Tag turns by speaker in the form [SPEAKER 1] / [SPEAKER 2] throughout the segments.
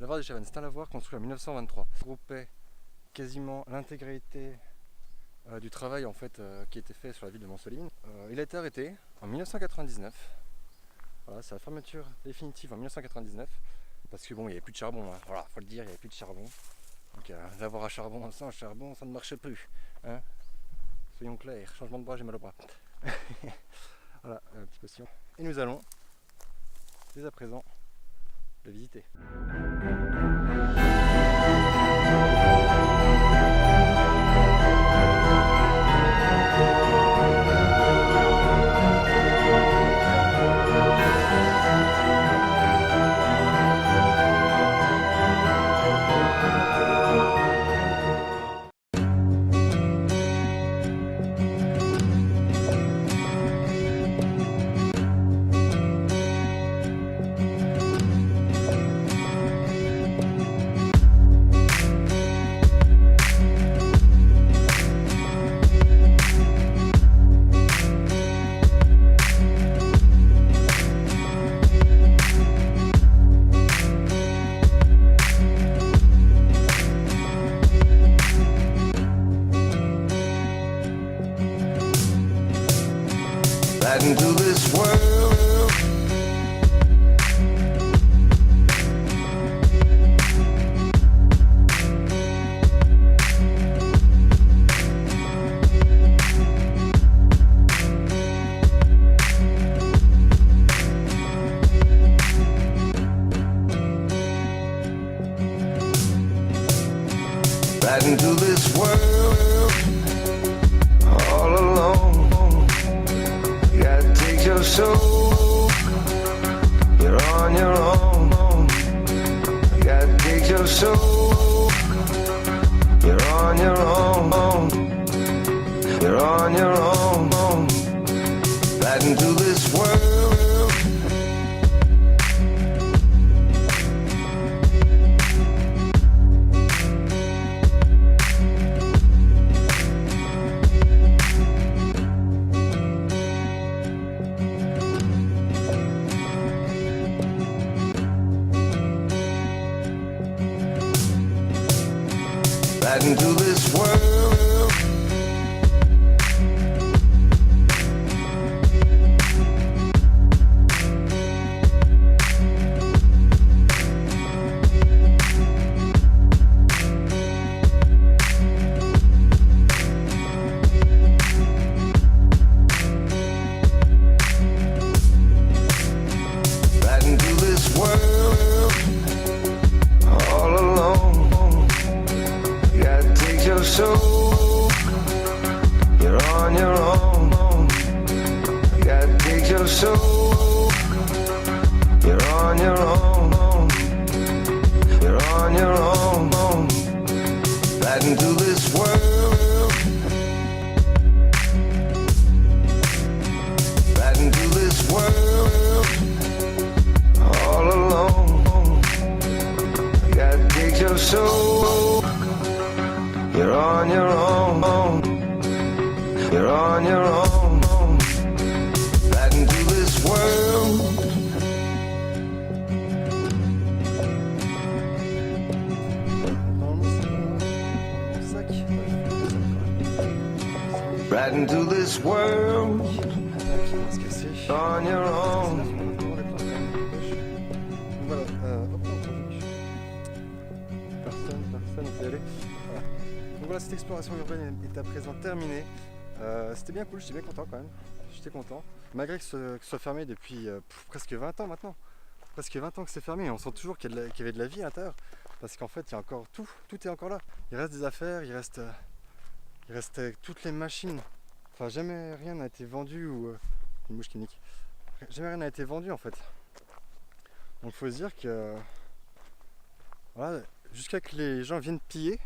[SPEAKER 1] Lavoir des Chévennes, c'est un lavoir construit en 1923. Il regroupait quasiment l'intégralité du travail en fait, qui était fait sur la ville de Montsoline. Il a été arrêté en 1999. Voilà, c'est la fermeture définitive en 1999. Parce que bon, il n'y avait plus de charbon, hein. Voilà, faut le dire, il n'y avait plus de charbon. Donc lavoir à charbon, sans charbon, ça ne marchait plus. Hein, soyons clairs, changement de bras, j'ai mal au bras. Voilà, petite question. Et nous allons, dès à présent, le visiter.
[SPEAKER 2] Into this world, right into this world, all alone. Your soul, you're on your own. You gotta take your soul, you're on your own. You're on your own. Right into this world. Right into this world. Right into this world, all alone. Your soul, you're on your own. You gotta take your soul, you're on your own. You're on your own. Right into this world. Right into this world, all alone. You gotta take your soul. You're on your own. You're on your own. Right into this world. Right into this world. On your own.
[SPEAKER 1] Voilà, hop, personne peut y aller. Voilà. Donc voilà, cette exploration urbaine est à présent terminée. C'était bien cool, j'étais bien content quand même. J'étais content. Malgré que ce soit fermé depuis presque 20 ans maintenant. Presque 20 ans que c'est fermé, on sent toujours qu'il y avait de la vie à l'intérieur. Parce qu'en fait, il y a encore tout est encore là. Il reste des affaires, il reste toutes les machines. Enfin, jamais rien n'a été vendu ou... une mouche qui nique. Jamais rien n'a été vendu en fait. Donc il faut se dire que... voilà, jusqu'à que les gens viennent piller,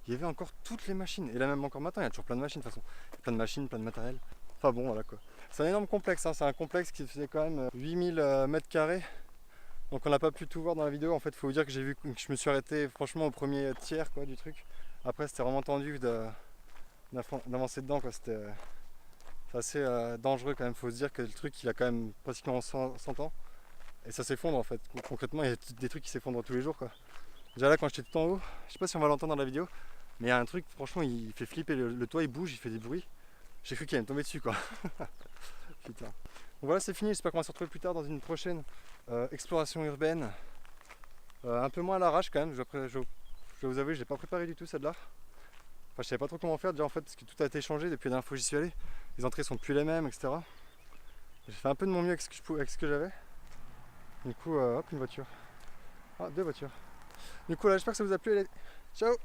[SPEAKER 1] il y avait encore toutes les machines. Et là même encore maintenant, il y a toujours plein de machines de toute façon. Plein de machines, plein de matériel. Enfin bon, voilà quoi. C'est un énorme complexe, hein. C'est un complexe qui faisait quand même 8000 mètres carrés. Donc on n'a pas pu tout voir dans la vidéo. En fait, il faut vous dire que j'ai vu que je me suis arrêté franchement au premier tiers quoi, du truc. Après, c'était vraiment tendu d'avancer dedans quoi. C'était assez dangereux quand même. Il faut se dire que le truc, il a quand même pratiquement 100 ans. Et ça s'effondre en fait. Concrètement, il y a des trucs qui s'effondrent tous les jours quoi. Déjà là, quand j'étais tout en haut, je sais pas si on va l'entendre dans la vidéo, mais il y a un truc, franchement, il fait flipper. Le toit il bouge, il fait des bruits. J'ai cru qu'il allait me tomber dessus quoi. Putain. Donc voilà, c'est fini. J'espère qu'on va se retrouver plus tard dans une prochaine exploration urbaine. Un peu moins à l'arrache quand même. Je vais vous avouer, je l'ai pas préparé du tout celle-là. Enfin, je savais pas trop comment faire déjà en fait, parce que tout a été changé depuis la dernière fois que j'y suis allé. Les entrées sont plus les mêmes, etc. J'ai fait un peu de mon mieux avec ce que j'avais. Du coup, hop, une voiture. Ah, deux voitures. Du coup, là, j'espère que ça vous a plu. Allez, ciao!